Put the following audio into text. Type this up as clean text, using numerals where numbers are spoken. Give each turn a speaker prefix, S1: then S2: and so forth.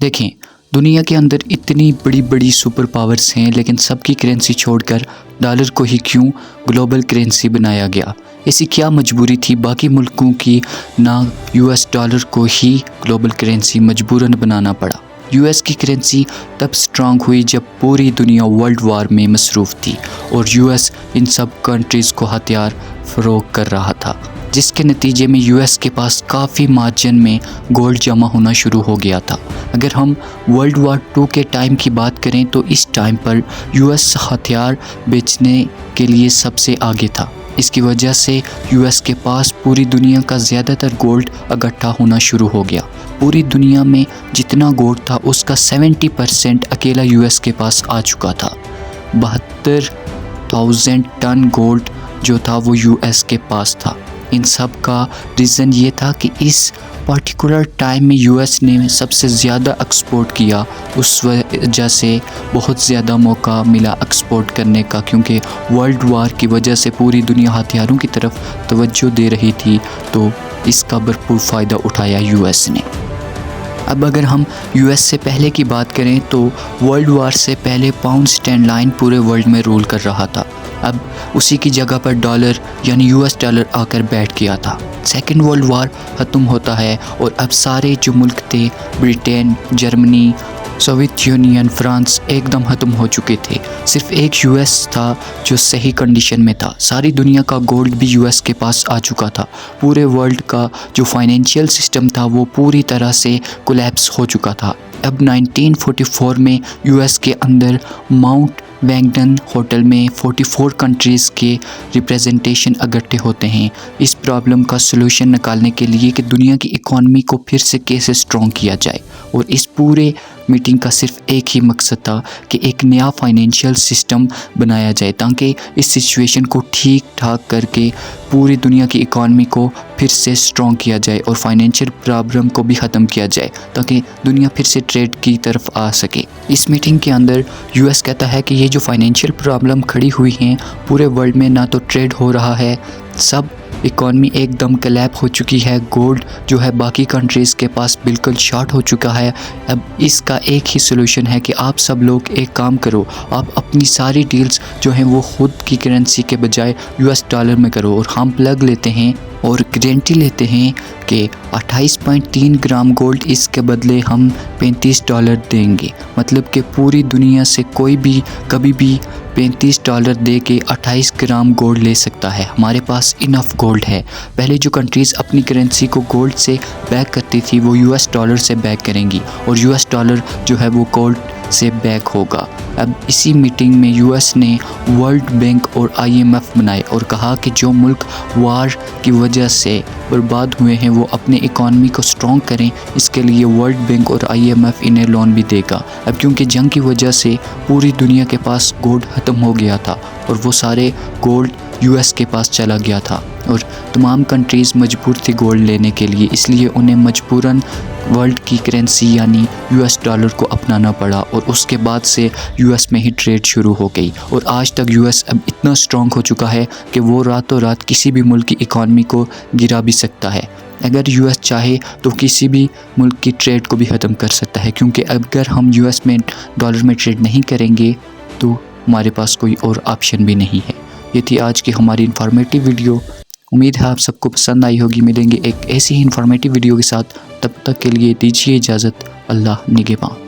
S1: देखें, दुनिया के अंदर इतनी बड़ी बड़ी सुपर पावर्स हैं, लेकिन सबकी करेंसी छोड़कर डॉलर को ही क्यों ग्लोबल करेंसी बनाया गया? ऐसी क्या मजबूरी थी बाकी मुल्कों की ना यूएस डॉलर को ही ग्लोबल करेंसी मजबूरन बनाना पड़ा? यूएस की करेंसी तब स्ट्रांग हुई जब पूरी दुनिया वर्ल्ड वार में मसरूफ़ थी और यूएस इन सब कंट्रीज़ को हथियार फ़रोग कर रहा था, जिसके नतीजे में यूएस के पास काफ़ी मार्जिन में गोल्ड जमा होना शुरू हो गया था। अगर हम वर्ल्ड वार 2 के टाइम की बात करें तो इस टाइम पर यूएस हथियार बेचने के लिए सबसे आगे था। इसकी वजह से यूएस के पास पूरी दुनिया का ज़्यादातर गोल्ड इकट्ठा होना शुरू हो गया। पूरी दुनिया में जितना गोल्ड था उसका 70% अकेला यूएस के पास आ चुका था। 72,000 टन गोल्ड जो था वो यूएस के पास था। इन सब का रीज़न ये था कि इस पर्टिकुलर टाइम में यूएस ने सबसे ज़्यादा एक्सपोर्ट किया, उस वजह से बहुत ज़्यादा मौका मिला एक्सपोर्ट करने का, क्योंकि वर्ल्ड वार की वजह से पूरी दुनिया हथियारों की तरफ तवज्जो दे रही थी, तो इसका भरपूर फ़ायदा उठाया यूएस ने। अब अगर हम यूएस से पहले की बात करें तो वर्ल्ड वार से पहले पाउंड स्टर्लिंग पूरे वर्ल्ड में रूल कर रहा था। अब उसी की जगह पर डॉलर यानी यूएस डॉलर आकर बैठ गया था। सेकेंड वर्ल्ड वार ख़त्म होता है और अब सारे जो मुल्क थे, Britain, Germany, Soviet union, France, एकदम ख़त्म हो चुके थे। सिर्फ एक यूएस था जो सही कंडीशन में था। सारी दुनिया का गोल्ड भी यूएस के पास आ चुका था। पूरे वर्ल्ड का जो फाइनेंशियल सिस्टम था वो पूरी तरह से कोलैप्स हो चुका था। अब 1944 में यूएस के अंदर माउंट बैडन होटल में 44 कंट्रीज़ के रिप्रेजेंटेशन इकट्ठे होते हैं इस प्रॉब्लम का सलूशन निकालने के लिए कि दुनिया की इकॉनमी को फिर से कैसे स्ट्रॉन्ग किया जाए। और इस पूरे मीटिंग का सिर्फ एक ही मकसद था कि एक नया फाइनेंशियल सिस्टम बनाया जाए ताकि इस सिचुएशन को ठीक ठाक करके पूरी दुनिया की इकॉनमी को फिर से स्ट्रॉन्ग किया जाए और फाइनेंशियल प्रॉब्लम को भी ख़त्म किया जाए ताकि दुनिया फिर से ट्रेड की तरफ आ सके। इस मीटिंग के अंदर यूएस कहता है कि ये जो फाइनेंशियल प्रॉब्लम खड़ी हुई हैं पूरे वर्ल्ड में, ना तो ट्रेड हो रहा है, सब इकॉनमी एकदम कोलैप हो चुकी है, गोल्ड जो है बाकी कंट्रीज़ के पास बिल्कुल शॉर्ट हो चुका है। अब इसका एक ही सोल्यूशन है कि आप सब लोग एक काम करो, आप अपनी सारी डील्स जो हैं वो खुद की करेंसी के बजाय यूएस डॉलर में करो और हम प्लग लेते हैं और गारंटी लेते हैं कि 28.3 ग्राम गोल्ड इसके बदले हम $35 देंगे। मतलब कि पूरी दुनिया से कोई भी कभी भी $35 दे के 28 ग्राम गोल्ड ले सकता है। हमारे पास इनफ गोल्ड है। पहले जो कंट्रीज़ अपनी करेंसी को गोल्ड से बैक करती थी वो यूएस डॉलर से बैक करेंगी और यूएस डॉलर जो है वो गोल्ड से बैक होगा। अब इसी मीटिंग में यूएस ने वर्ल्ड बैंक और आईएमएफ बनाए और कहा कि जो मुल्क वार की वजह से बर्बाद हुए हैं वो अपने इकॉनमी को स्ट्रॉन्ग करें, इसके लिए वर्ल्ड बैंक और आईएमएफ इन्हें लोन भी देगा। अब क्योंकि जंग की वजह से पूरी दुनिया के पास गोल्ड ख़त्म हो गया था और वो सारे गोल्ड यूएस के पास चला गया था और तमाम कंट्रीज़ मजबूर थी गोल्ड लेने के लिए, इसलिए उन्हें मजबूरन वर्ल्ड की करेंसी यानी यूएस डॉलर को अपनाना पड़ा और उसके बाद से यूएस में ही ट्रेड शुरू हो गई। और आज तक यूएस अब इतना स्ट्रॉन्ग हो चुका है कि वो रातों रात किसी भी मुल्क की इकॉनमी को गिरा भी सकता है। अगर यूएस चाहे तो किसी भी मुल्क की ट्रेड को भी ख़त्म कर सकता है, क्योंकि अगर हम यूएस में डॉलर में ट्रेड नहीं करेंगे तो हमारे पास कोई और ऑप्शन भी नहीं है। ये थी आज की हमारी इन्फॉर्मेटिव वीडियो। उम्मीद है आप सबको पसंद आई होगी। मिलेंगे एक ऐसी ही इन्फॉर्मेटिव वीडियो के साथ, तब तक के लिए दीजिए इजाज़त। अल्लाह निगहबान।